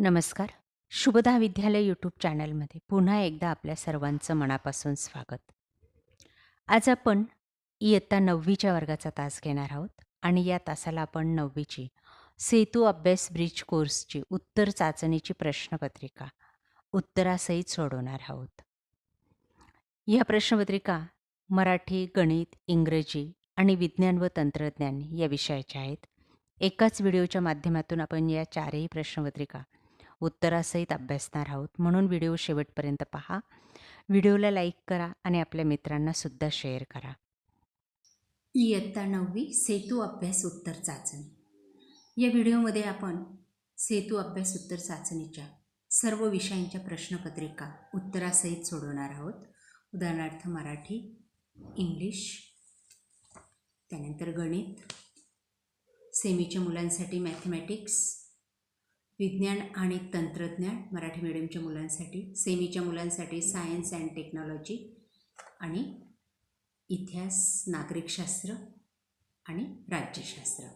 नमस्कार. शुभदा विद्यालय यूट्यूब चॅनलमध्ये पुन्हा एकदा आपल्या सर्वांचं मनापासून स्वागत. आज आपण इयत्ता 9वीच्या वर्गाचा तास घेणार आहोत आणि या तासाला आपण 9वीची सेतू अभ्यास ब्रिज कोर्सची उत्तर चाचणीची प्रश्नपत्रिका उत्तरासहित सोडवणार आहोत. या प्रश्नपत्रिका मराठी, गणित, इंग्रजी आणि विज्ञान व तंत्रज्ञान या विषयाच्या आहेत. एकाच व्हिडिओच्या माध्यमातून आपण या चारही प्रश्नपत्रिका उत्तरासहित अभ्यासणार आहोत, म्हणून व्हिडिओ शेवटपर्यंत पहा. व्हिडिओला लाईक करा आणि आपल्या मित्रांना सुद्धा शेअर करा. इयत्ता 9वी सेतू अभ्यास उत्तर चाचणी या व्हिडिओमध्ये आपण सेतू अभ्यास उत्तर चाचणीच्या सर्व विषयांच्या प्रश्नपत्रिका उत्तरासहित सोडवणार आहोत. उदाहरणार्थ मराठी, इंग्लिश, त्यानंतर गणित, सेमीच्या मुलांसाठी मॅथमॅटिक्स, विज्ञान आणि तंत्रज्ञान मराठी मीडियमच्या मुलांसाठी, सेमीच्या मुलांसाठी सायन्स अँड टेक्नॉलॉजी आणि इतिहास, नागरिकशास्त्र आणि राज्यशास्त्र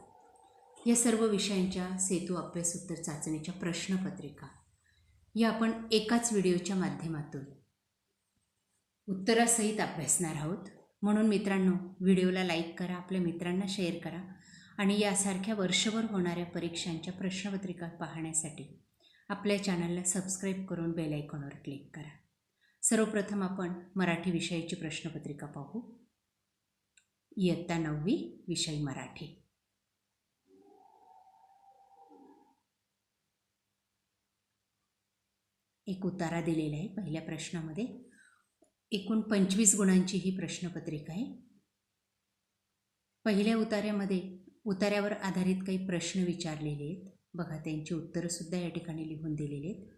या सर्व विषयांच्या सेतू अभ्यास उत्तर चाचणीच्या प्रश्नपत्रिका या आपण एकाच व्हिडिओच्या माध्यमातून उत्तरासहित अभ्यासणार आहोत. म्हणून मित्रांनो, व्हिडिओला लाईक करा, आपल्या मित्रांना शेअर करा आणि यासारख्या वर्षभर होणाऱ्या परीक्षांच्या प्रश्नपत्रिका पाहण्यासाठी आपल्या चॅनलला सबस्क्राईब करून बेल आयकॉनवर क्लिक करा. सर्वप्रथम आपण मराठी विषयाची प्रश्नपत्रिका पाहू. इयत्ता 9वी विषय मराठी. एक उतारा दिलेला आहे. पहिल्या प्रश्नामध्ये एकूण 25 गुणांची ही प्रश्नपत्रिका आहे. पहिल्या उतार्यावर आधारित काही प्रश्न विचारलेले आहेत. बघा, त्यांची उत्तरंसुद्धा या ठिकाणी लिहून दिलेली आहेत.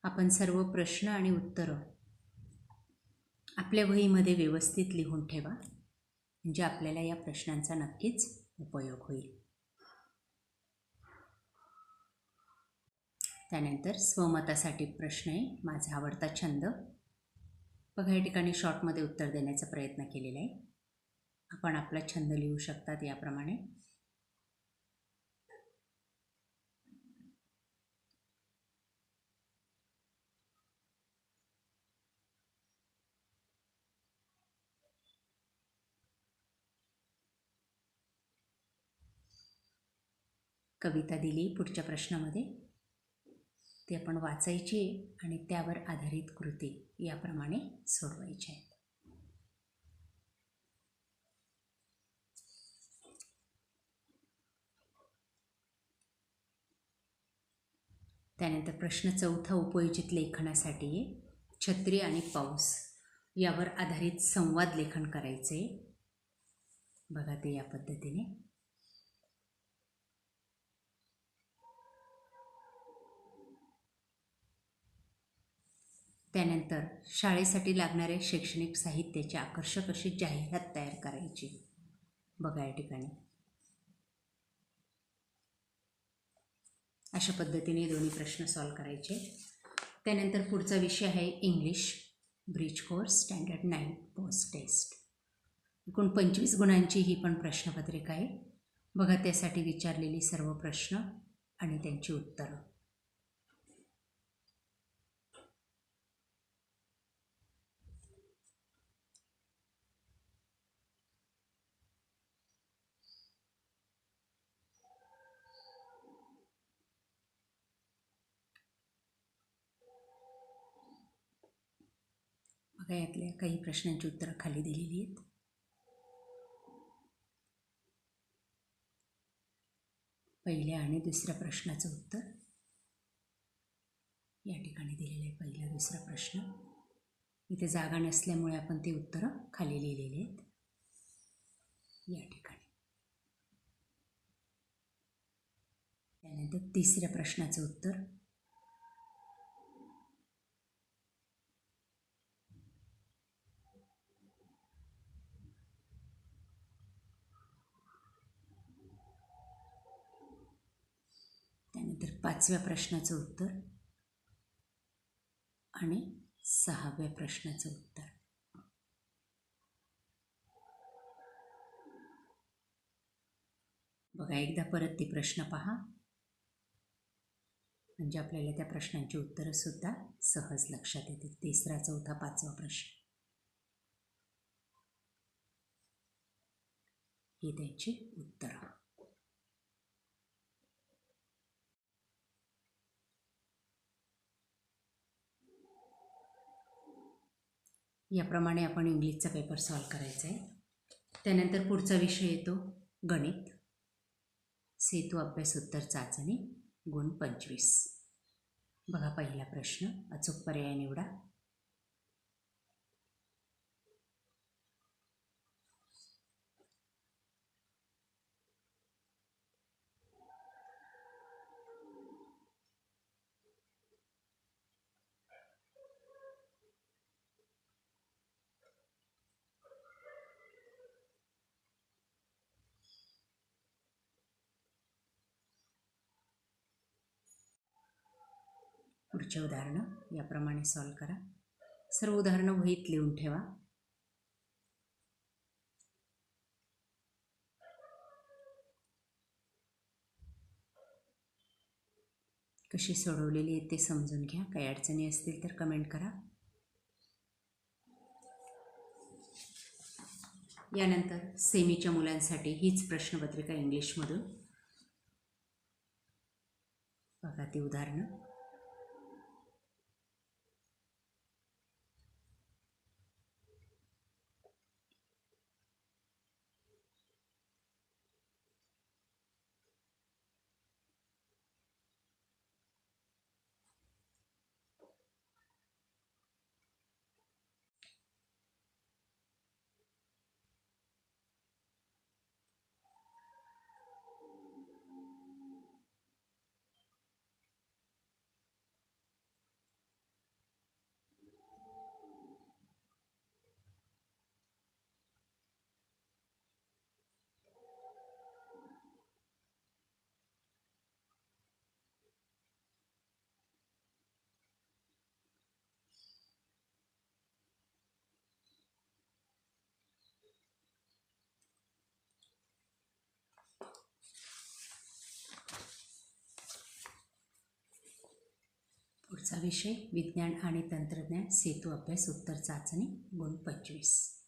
आपण सर्व प्रश्न आणि उत्तरं आपल्या वहीमध्ये व्यवस्थित लिहून ठेवा, म्हणजे आपल्याला या प्रश्नांचा नक्कीच उपयोग होईल. त्यानंतर स्वमतासाठी प्रश्न आहे, माझा आवडता छंद. बघा, या ठिकाणी शॉर्टमध्ये उत्तर देण्याचा प्रयत्न केलेला आहे. आपण आपला छंद लिहू शकतात याप्रमाणे. कविता दिली पुढच्या प्रश्नामध्ये, ती आपण वाचायची आणि त्यावर आधारित कृती याप्रमाणे सोडवायची आहेत. त्यानंतर प्रश्न चौथा उपयोजित लेखनासाठी आहे. छत्री आणि पाऊस यावर आधारित संवाद लेखन करायचे. बघा ते या पद्धतीने. त्यानंतर शाळेसाठी लागणाऱ्या शैक्षणिक साहित्याची आकर्षक अशी जाहिरात तयार करायची. बघा या ठिकाणी अशा पद्धतीने दोन्ही प्रश्न सॉल्व करायचे. त्यानंतर पुढचा विषय आहे English bridge course standard 9 post test. एकूण 25 गुणांची ही पण प्रश्नपत्रिका आहे. बघा, त्यासाठी विचारलेली सर्व प्रश्न आणि त्यांची उत्तरं. बघा, यातल्या काही प्रश्नांची उत्तरं खाली दिलेली आहेत. पहिल्या आणि दुसऱ्या प्रश्नाचं उत्तर या ठिकाणी दिलेलं आहे. पहिला दुसरा प्रश्न इथे जागा नसल्यामुळे आपण ते उत्तरं खाली लिहिलेले आहेत या ठिकाणी. त्यानंतर तिसऱ्या प्रश्नाचं उत्तर, त्यानंतर पाचव्या प्रश्नाचं उत्तर आणि सहाव्या प्रश्नाचं उत्तर. बघा, एकदा परत ते प्रश्न पहा. म्हणजे आपल्याला त्या प्रश्नांची उत्तरंसुद्धा सहज लक्षात येतील. 3रा, 4था, 5वा प्रश्न ही त्यांची उत्तरं. याप्रमाणे आपण इंग्लिशचा पेपर सॉल्व करायचा आहे. त्यानंतर पुढचा विषय येतो गणित. सेतू अभ्यास उत्तर चाचणी गुण 25. बघा पहिला प्रश्न, अचूक पर्याय निवडा. पुढचे उदाहरणं याप्रमाणे सॉल्व करा. सर्व उदाहरणं वहीत लिहून ठेवा. कशी सोडवलेली आहेत ते समजून घ्या. काही अडचणी असतील तर कमेंट करा. यानंतर सेमीच्या मुलांसाठी हीच प्रश्नपत्रिका इंग्लिशमधून. बघा ती उदाहरणं. पुढचा विषय विज्ञान आणि तंत्रज्ञान सेतू अभ्यास उत्तर चाचणी गुण 25.